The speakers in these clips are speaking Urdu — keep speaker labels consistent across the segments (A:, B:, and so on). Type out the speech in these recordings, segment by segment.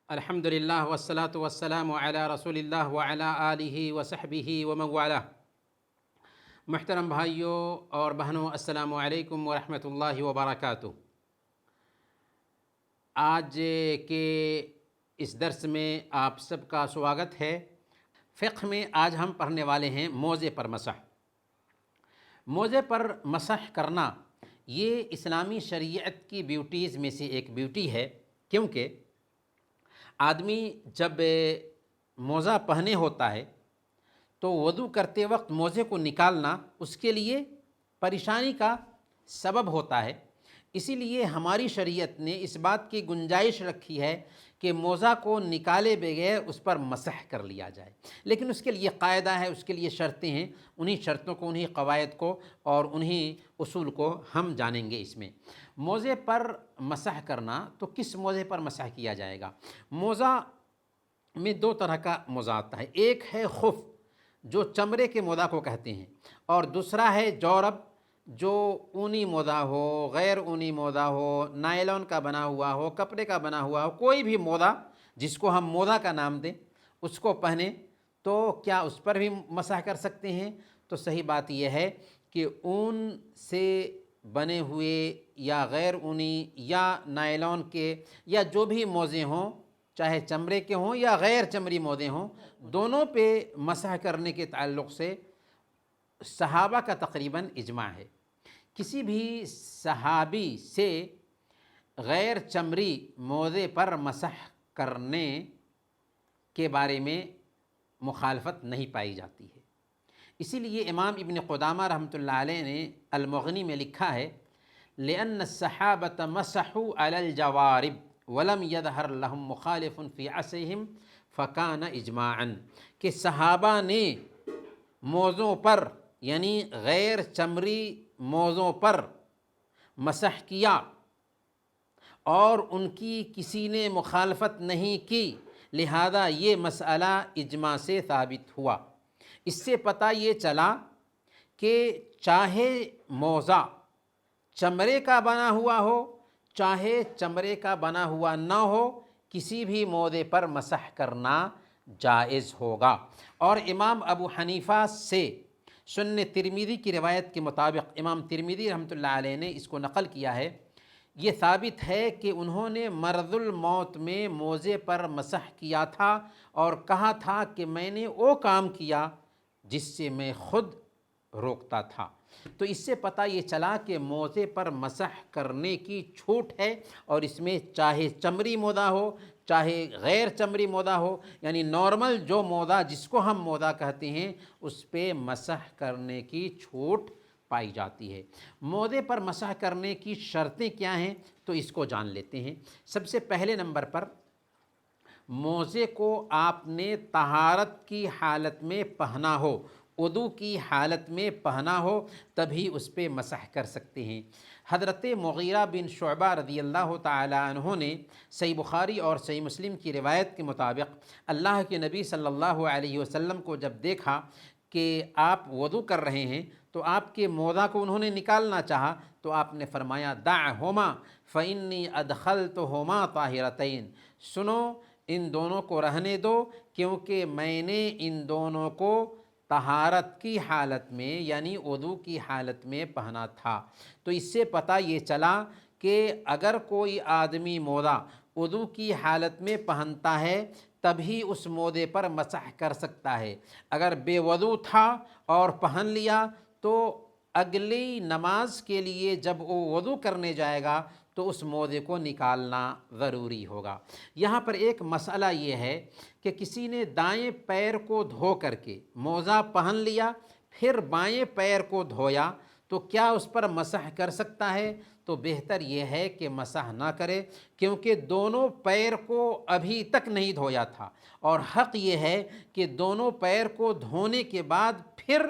A: الحمدللہ والصلاة والسلام علی رسول اللہ وعلی آلہ وصحبہ ومن والہ۔ محترم بھائیوں اور بہنوں، السلام علیکم ورحمۃ اللہ وبرکاتہ۔ آج کے اس درس میں آپ سب کا سواگت ہے۔ فقہ میں آج ہم پڑھنے والے ہیں موزے پر مسح۔ موزے پر مسح کرنا یہ اسلامی شریعت کی بیوٹیز میں سے ایک بیوٹی ہے، کیونکہ آدمی جب موزہ پہنے ہوتا ہے تو وضو کرتے وقت موزے کو نکالنا اس کے لیے پریشانی کا سبب ہوتا ہے۔ اسی لیے ہماری شریعت نے اس بات کی گنجائش رکھی ہے کہ موزہ کو نکالے بغیر اس پر مسح کر لیا جائے، لیکن اس کے لیے قاعدہ ہے، اس کے لیے شرطیں ہیں۔ انہی شرطوں کو، انہی قواعد کو اور انہی اصول کو ہم جانیں گے اس میں۔ موزے پر مسح کرنا، تو کس موزے پر مسح کیا جائے گا؟ موزہ میں دو طرح کا موزہ آتا ہے، ایک ہے خف جو چمڑے کے موزہ کو کہتے ہیں، اور دوسرا ہے جورب جو اونی موزہ ہو، غیر اونی موزہ ہو، نائلون کا بنا ہوا ہو، کپڑے کا بنا ہوا ہو، کوئی بھی موزہ جس کو ہم موزہ کا نام دیں اس کو پہنے تو کیا اس پر بھی مسح کر سکتے ہیں؟ تو صحیح بات یہ ہے کہ اون سے بنے ہوئے یا غیر اونی یا نائلون کے یا جو بھی موزے ہوں، چاہے چمڑے کے ہوں یا غیر چمڑی موزے ہوں، دونوں پہ مسح کرنے کے تعلق سے صحابہ کا تقریباً اجماع ہے۔ کسی بھی صحابی سے غیر چمڑی موزے پر مسح کرنے کے بارے میں مخالفت نہیں پائی جاتی ہے۔ اسی لیے امام ابن قدامہ رحمۃ اللہ علیہ نے المغنی میں لکھا ہے، لأن الصحابة مسحوا على الجوارب ولم يظهر لهم مخالف في عصرهم فكان اجماعا، کہ صحابہ نے موزوں پر یعنی غیر چمڑی موزوں پر مسح کیا اور ان کی کسی نے مخالفت نہیں کی، لہذا یہ مسئلہ اجماع سے ثابت ہوا۔ اس سے پتہ یہ چلا کہ چاہے موزہ چمڑے کا بنا ہوا ہو چاہے چمڑے کا بنا ہوا نہ ہو، کسی بھی موزے پر مسح کرنا جائز ہوگا۔ اور امام ابو حنیفہ سے سنن ترمذی کی روایت کے مطابق، امام ترمذی رحمۃ اللہ علیہ نے اس کو نقل کیا ہے، یہ ثابت ہے کہ انہوں نے مرض الموت میں موزے پر مسح کیا تھا اور کہا تھا کہ میں نے وہ کام کیا جس سے میں خود روکتا تھا۔ تو اس سے پتہ یہ چلا کہ موزے پر مسح کرنے کی چھوٹ ہے، اور اس میں چاہے چمڑی موزہ ہو چاہے غیر چمڑی موزہ ہو، یعنی نارمل جو موزہ جس کو ہم موزہ کہتے ہیں اس پہ مسح کرنے کی چھوٹ پائی جاتی ہے۔ موزے پر مسح کرنے کی شرطیں کیا ہیں تو اس کو جان لیتے ہیں۔ سب سے پہلے نمبر پر موزے کو آپ نے طہارت کی حالت میں پہنا ہو، وضو کی حالت میں پہنا ہو، تبھی اس پہ مسح کر سکتے ہیں۔ حضرت مغیرہ بن شعبہ رضی اللہ تعالی عنہ نے صحیح بخاری اور صحیح مسلم کی روایت کے مطابق اللہ کے نبی صلی اللہ علیہ وسلم کو جب دیکھا کہ آپ وضو کر رہے ہیں تو آپ کے موزہ کو انہوں نے نکالنا چاہا تو آپ نے فرمایا دعہما فإنی ادخلتہما طاہرتین، سنو ان دونوں کو رہنے دو کیونکہ میں نے ان دونوں کو طہارت کی حالت میں یعنی وضو کی حالت میں پہنا تھا۔ تو اس سے پتہ یہ چلا کہ اگر کوئی آدمی موزہ وضو کی حالت میں پہنتا ہے تبھی اس موزے پر مسح کر سکتا ہے، اگر بے وضو تھا اور پہن لیا تو اگلی نماز کے لیے جب وہ وضو کرنے جائے گا تو اس موزے کو نکالنا ضروری ہوگا۔ یہاں پر ایک مسئلہ یہ ہے کہ کسی نے دائیں پیر کو دھو کر کے موزہ پہن لیا پھر بائیں پیر کو دھویا تو کیا اس پر مسح کر سکتا ہے؟ تو بہتر یہ ہے کہ مسح نہ کرے، کیونکہ دونوں پیر کو ابھی تک نہیں دھویا تھا، اور حق یہ ہے کہ دونوں پیر کو دھونے کے بعد پھر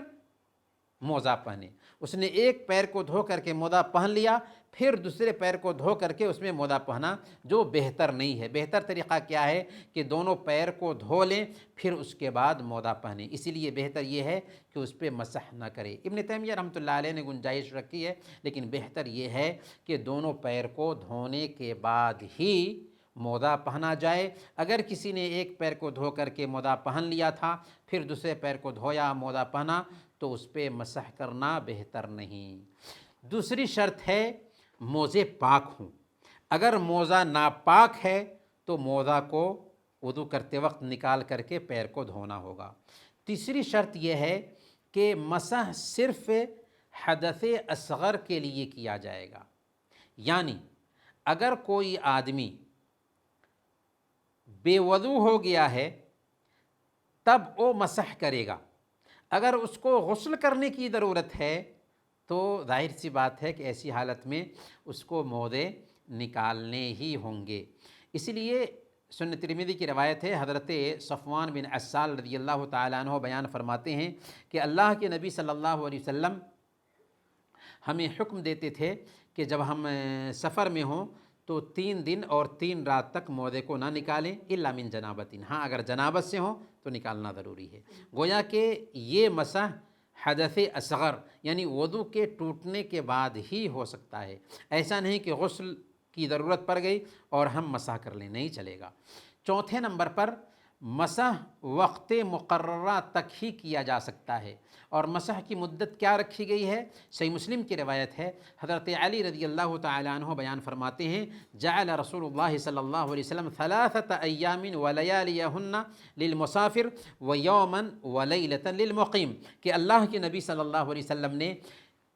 A: موزہ پہنے۔ اس نے ایک پیر کو دھو کر کے موزہ پہن لیا پھر دوسرے پیر کو دھو کر کے اس میں موزہ پہنا، جو بہتر نہیں ہے۔ بہتر طریقہ کیا ہے کہ دونوں پیر کو دھو لیں پھر اس کے بعد موزہ پہنیں، اسی لیے بہتر یہ ہے کہ اس پہ مسح نہ کرے۔ ابن تیمیہ رحمۃ اللہ علیہ نے گنجائش رکھی ہے، لیکن بہتر یہ ہے کہ دونوں پیر کو دھونے کے بعد ہی موزہ پہنا جائے۔ اگر کسی نے ایک پیر کو دھو کر کے موزہ پہن لیا تھا، پھر دوسرے پیر کو دھویا موزہ پہنا، تو اس پہ مسح کرنا بہتر نہیں۔ دوسری شرط ہے موزے پاک ہوں۔ اگر موزہ ناپاک ہے تو موزہ کو وضو کرتے وقت نکال کر کے پیر کو دھونا ہوگا۔ تیسری شرط یہ ہے کہ مسح صرف حدث اصغر کے لیے کیا جائے گا، یعنی اگر کوئی آدمی بے وضو ہو گیا ہے تب وہ مسح کرے گا۔ اگر اس کو غسل کرنے کی ضرورت ہے تو ظاہر سی بات ہے کہ ایسی حالت میں اس کو موزے نکالنے ہی ہوں گے۔ اس لیے سنن ترمذی کی روایت ہے، حضرت صفوان بن عسال رضی اللہ تعالیٰ عنہ بیان فرماتے ہیں کہ اللہ کے نبی صلی اللہ علیہ وسلم ہمیں حکم دیتے تھے کہ جب ہم سفر میں ہوں تو 3 دن اور 3 رات تک موزے کو نہ نکالیں الا من جنابت، ہاں اگر جنابت سے ہوں تو نکالنا ضروری ہے۔ گویا کہ یہ مسح حدث اصغر یعنی وضو کے ٹوٹنے کے بعد ہی ہو سکتا ہے، ایسا نہیں کہ غسل کی ضرورت پڑ گئی اور ہم مسح کر لیں، نہیں چلے گا۔ چوتھے نمبر پر مسح وقت مقررہ تک ہی کیا جا سکتا ہے، اور مسح کی مدت کیا رکھی گئی ہے؟ صحیح مسلم کی روایت ہے، حضرت علی رضی اللہ تعالیٰ عنہ بیان فرماتے ہیں، جعل رسول اللہ صلی اللہ علیہ وسلم 3 ایام ولیالیہن للمسافر ویوما ولیلۃ للمقیم، کہ اللہ کے نبی صلی اللہ علیہ وسلم نے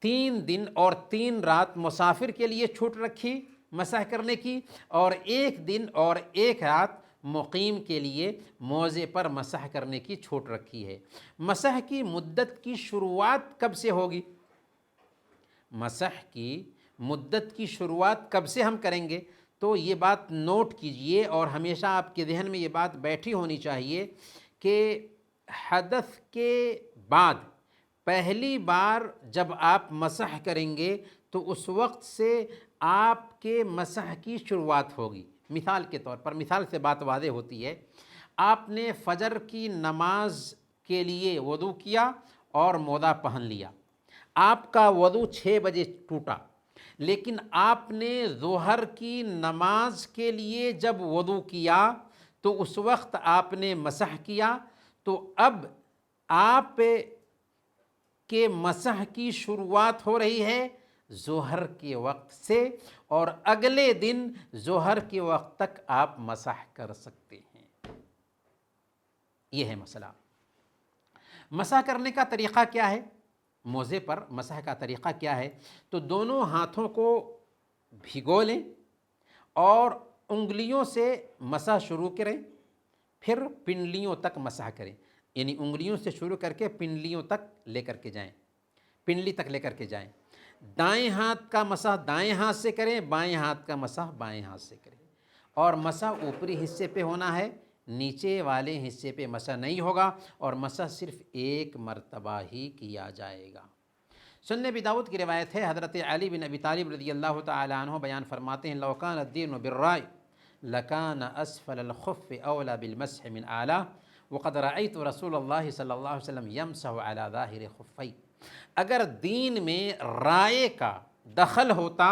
A: 3 دن اور 3 رات مسافر کے لیے چھوٹ رکھی مسح کرنے کی، اور 1 دن اور 1 رات مقیم کے لیے موزے پر مسح کرنے کی چھوٹ رکھی ہے۔ مسح کی مدت کی شروعات کب سے ہوگی؟ مسح کی مدت کی شروعات کب سے ہم کریں گے؟ تو یہ بات نوٹ کیجئے اور ہمیشہ آپ کے ذہن میں یہ بات بیٹھی ہونی چاہیے کہ حدث کے بعد پہلی بار جب آپ مسح کریں گے تو اس وقت سے آپ کے مسح کی شروعات ہوگی۔ مثال کے طور پر، مثال سے بات واضح ہوتی ہے، آپ نے فجر کی نماز کے لیے وضو کیا اور موزہ پہن لیا، آپ کا وضو 6 بجے ٹوٹا، لیکن آپ نے ظہر کی نماز کے لیے جب وضو کیا تو اس وقت آپ نے مسح کیا، تو اب آپ کے مسح کی شروعات ہو رہی ہے ظہر کے وقت سے، اور اگلے دن ظہر کے وقت تک آپ مسح کر سکتے ہیں۔ یہ ہے مسئلہ۔ مسح کرنے کا طریقہ کیا ہے؟ موزے پر مسح کا طریقہ کیا ہے؟ تو دونوں ہاتھوں کو بھگو لیں اور انگلیوں سے مسح شروع کریں، پھر پنڈلیوں تک مسح کریں، یعنی انگلیوں سے شروع کر کے پنڈلیوں تک لے کر کے جائیں، پنڈلی تک لے کر کے جائیں۔ دائیں ہاتھ کا مسح دائیں ہاتھ سے کریں، بائیں ہاتھ کا مسح بائیں ہاتھ سے کریں، اور مسح اوپری حصے پہ ہونا ہے، نیچے والے حصے پہ مسح نہیں ہوگا، اور مسح صرف 1 مرتبہ ہی کیا جائے گا۔ سنن ابی داؤد کی روایت ہے، حضرت علی بن ابی طالب رضی اللہ تعالیٰ عنہ بیان فرماتے ہیں، لو کان الدین بالرأی لکان اسفل الخف اولا بالمسح من اعلیٰ وقد رأیت رسول اللہ صلی اللہ علیہ وسلم یمسح علی ظاہر خفی۔ اگر دین میں رائے کا دخل ہوتا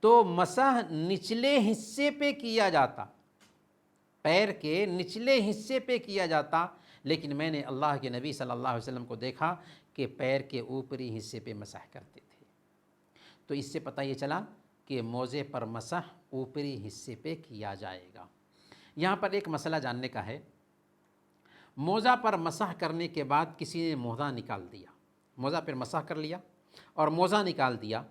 A: تو مسح نچلے حصے پہ کیا جاتا، پیر کے نچلے حصے پہ کیا جاتا، لیکن میں نے اللہ کے نبی صلی اللہ علیہ وسلم کو دیکھا کہ پیر کے اوپری حصے پہ مسح کرتے تھے۔ تو اس سے پتہ یہ چلا کہ موزے پر مسح اوپری حصے پہ کیا جائے گا۔ یہاں پر ایک مسئلہ جاننے کا ہے، موزہ پر مسح کرنے کے بعد کسی نے موزہ نکال دیا، موزہ پر مسح کر لیا اور موزہ نکال دیا،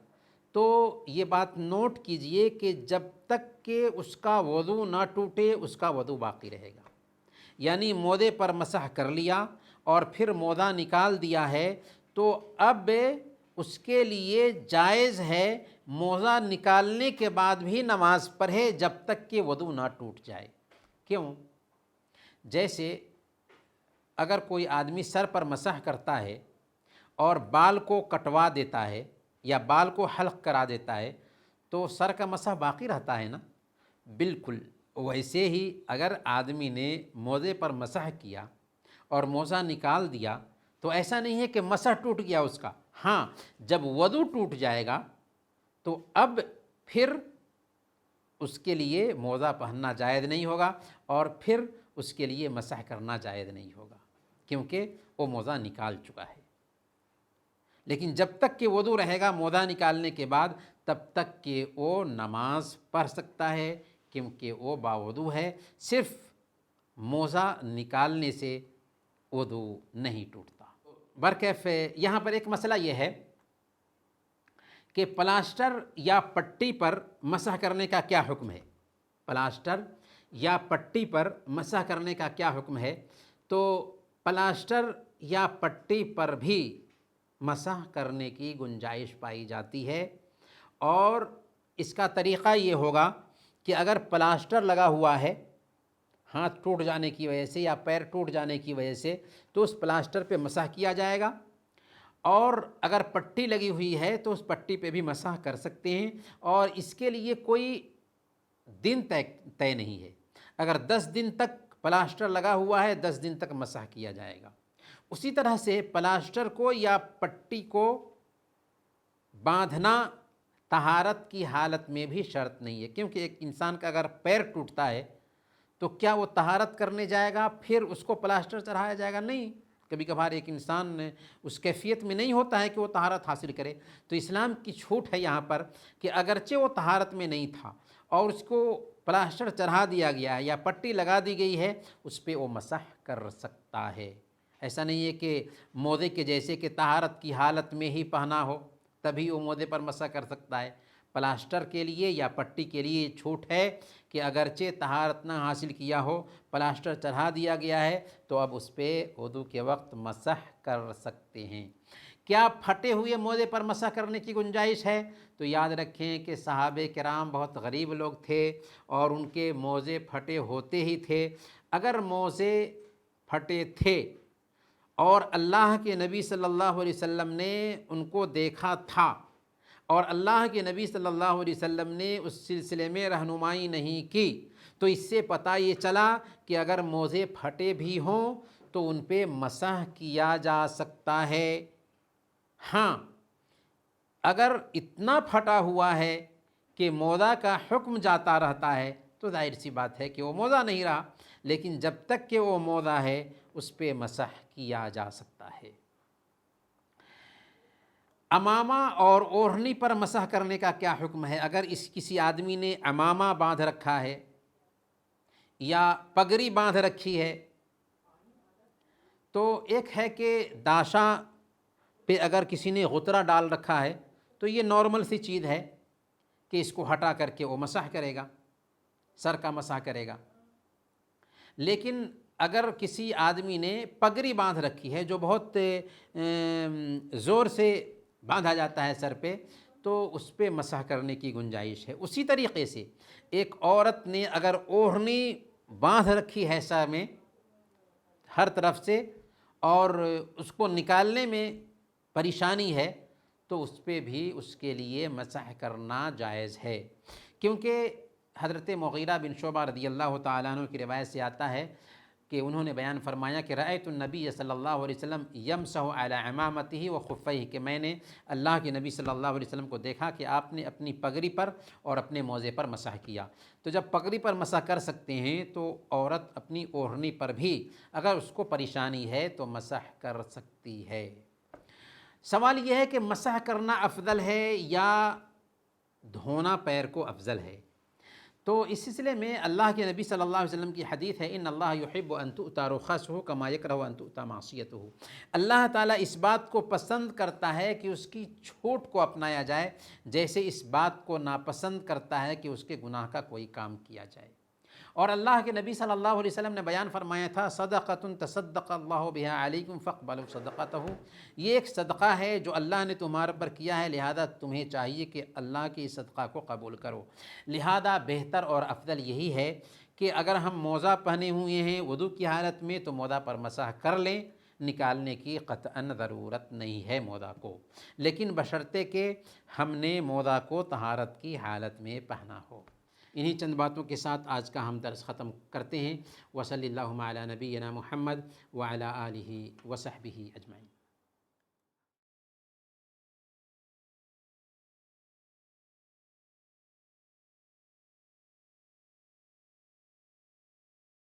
A: تو یہ بات نوٹ کیجئے کہ جب تک کہ اس کا وضو نہ ٹوٹے اس کا وضو باقی رہے گا۔ یعنی موزے پر مسح کر لیا اور پھر موزہ نکال دیا ہے تو اب اس کے لیے جائز ہے موزہ نکالنے کے بعد بھی نماز پڑھے جب تک کہ وضو نہ ٹوٹ جائے۔ کیوں؟ جیسے اگر کوئی آدمی سر پر مسح کرتا ہے اور بال کو کٹوا دیتا ہے یا بال کو حلق کرا دیتا ہے تو سر کا مسح باقی رہتا ہے نا؟ بالکل ویسے ہی اگر آدمی نے موزے پر مسح کیا اور موزہ نکال دیا تو ایسا نہیں ہے کہ مسح ٹوٹ گیا اس کا، ہاں جب وضو ٹوٹ جائے گا تو اب پھر اس کے لیے موزہ پہننا جائز نہیں ہوگا، اور پھر اس کے لیے مسح کرنا جائز نہیں ہوگا، کیونکہ وہ موزہ نکال چکا ہے۔ لیکن جب تک کہ وضو رہے گا موزہ نکالنے کے بعد، تب تک کہ وہ نماز پڑھ سکتا ہے، کیونکہ وہ باوضو ہے۔ صرف موزہ نکالنے سے وضو نہیں ٹوٹتا۔ برکیف یہاں پر ایک مسئلہ یہ ہے کہ پلاسٹر یا پٹی پر مسح کرنے کا کیا حکم ہے؟ پلاسٹر یا پٹی پر مسح کرنے کا کیا حکم ہے؟ تو پلاسٹر یا پٹی پر بھی مسح کرنے کی گنجائش پائی جاتی ہے، اور اس کا طریقہ یہ ہوگا کہ اگر پلاسٹر لگا ہوا ہے ہاتھ ٹوٹ جانے کی وجہ سے یا پیر ٹوٹ جانے کی وجہ سے، تو اس پلاسٹر پہ مسح کیا جائے گا، اور اگر پٹی لگی ہوئی ہے تو اس پٹی پہ بھی مسح کر سکتے ہیں، اور اس کے لیے کوئی دن طے نہیں ہے۔ اگر 10 دن تک پلاسٹر لگا ہوا ہے 10 دن تک مسح کیا جائے گا۔ اسی طرح سے پلاسٹر کو یا پٹی کو باندھنا طہارت کی حالت میں بھی شرط نہیں ہے، کیونکہ ایک انسان کا اگر پیر ٹوٹتا ہے تو کیا وہ طہارت کرنے جائے گا پھر اس کو پلاسٹر چڑھایا جائے گا؟ نہیں۔ کبھی کبھار ایک انسان اس کیفیت میں نہیں ہوتا ہے کہ وہ طہارت حاصل کرے، تو اسلام کی چھوٹ ہے یہاں پر کہ اگرچہ وہ طہارت میں نہیں تھا اور اس کو پلاسٹر چڑھا دیا گیا ہے یا پٹی لگا دی گئی ہے، اس پہ وہ مسح کر سکتا ہے۔ ایسا نہیں ہے کہ موزے کے جیسے کہ طہارت کی حالت میں ہی پہنا ہو تبھی وہ موزے پر مسح کر سکتا ہے۔ پلاسٹر کے لیے یا پٹی کے لیے یہ چھوٹ ہے کہ اگرچہ طہارت نہ حاصل کیا ہو، پلاسٹر چڑھا دیا گیا ہے تو اب اس پہ وضو کے وقت مسح کر سکتے ہیں۔ کیا پھٹے ہوئے موزے پر مسح کرنے کی گنجائش ہے؟ تو یاد رکھیں کہ صحابہ کرام بہت غریب لوگ تھے اور ان کے موزے پھٹے ہوتے ہی تھے۔ اگر موزے پھٹے تھے اور اللہ کے نبی صلی اللہ علیہ وسلم نے ان کو دیکھا تھا اور اللہ کے نبی صلی اللہ علیہ وسلم نے اس سلسلے میں رہنمائی نہیں کی، تو اس سے پتہ یہ چلا کہ اگر موزے پھٹے بھی ہوں تو ان پہ مسح کیا جا سکتا ہے۔ ہاں، اگر اتنا پھٹا ہوا ہے کہ موزہ کا حکم جاتا رہتا ہے تو ظاہر سی بات ہے کہ وہ موزہ نہیں رہا، لیکن جب تک کہ وہ موزہ ہے اس پہ مسح کیا جا سکتا ہے۔ عمامہ اور اوڑھنی پر مسح کرنے کا کیا حکم ہے؟ اگر کسی آدمی نے عمامہ باندھ رکھا ہے یا پگڑی باندھ رکھی ہے، تو ایک ہے کہ داشاں پہ اگر کسی نے غترہ ڈال رکھا ہے تو یہ نارمل سی چیز ہے کہ اس کو ہٹا کر کے وہ مسح کرے گا، سر کا مسح کرے گا۔ لیکن اگر کسی آدمی نے پگڑی باندھ رکھی ہے جو بہت زور سے باندھا جاتا ہے سر پہ، تو اس پہ مسح کرنے کی گنجائش ہے۔ اسی طریقے سے ایک عورت نے اگر اوڑھنی باندھ رکھی ہے سر میں ہر طرف سے اور اس کو نکالنے میں پریشانی ہے، تو اس پہ بھی اس کے لیے مسح کرنا جائز ہے، کیونکہ حضرت مغیرہ بن شعبہ رضی اللہ تعالیٰ عنہ کی روایت سے آتا ہے کہ انہوں نے بیان فرمایا کہ رأیت النبی صلی اللہ علیہ وسلم یمسح علی عمامتہ و خفیہ، کہ میں نے اللہ کے نبی صلی اللہ علیہ وسلم کو دیکھا کہ آپ نے اپنی پگڑی پر اور اپنے موزے پر مسح کیا۔ تو جب پگڑی پر مسح کر سکتے ہیں تو عورت اپنی اوڑھنی پر بھی اگر اس کو پریشانی ہے تو مسح کر سکتی ہے۔ سوال یہ ہے کہ مسح کرنا افضل ہے یا دھونا پیر کو افضل ہے؟ تو اس سلسلے میں اللہ کے نبی صلی اللہ علیہ وسلم کی حدیث ہے ان اللہ یحب ان تؤتی رخصہ کما یکرہ ان تؤتی معصیتہ۔ اللہ تعالیٰ اس بات کو پسند کرتا ہے کہ اس کی چھوٹ کو اپنایا جائے، جیسے اس بات کو ناپسند کرتا ہے کہ اس کے گناہ کا کوئی کام کیا جائے۔ اور اللہ کے نبی صلی اللہ علیہ وسلم نے بیان فرمایا تھا صدقۃ تصدق اللہ بہا علیکم فاقبلوا صدقتہ، یہ ایک صدقہ ہے جو اللہ نے تمہارے پر کیا ہے، لہذا تمہیں چاہیے کہ اللہ کے اس صدقہ کو قبول کرو۔ لہذا بہتر اور افضل یہی ہے کہ اگر ہم موزہ پہنے ہوئے ہیں وضو کی حالت میں تو موزہ پر مسح کر لیں، نکالنے کی قطعاً ضرورت نہیں ہے موزہ کو، لیکن بشرطے کہ ہم نے موزہ کو طہارت کی حالت میں پہنا ہو۔ انہی چند باتوں کے ساتھ آج کا ہم درس ختم کرتے ہیں۔ وصلی اللہ علی نبینا محمد وعلی آلہ وصحبہ اجمعین۔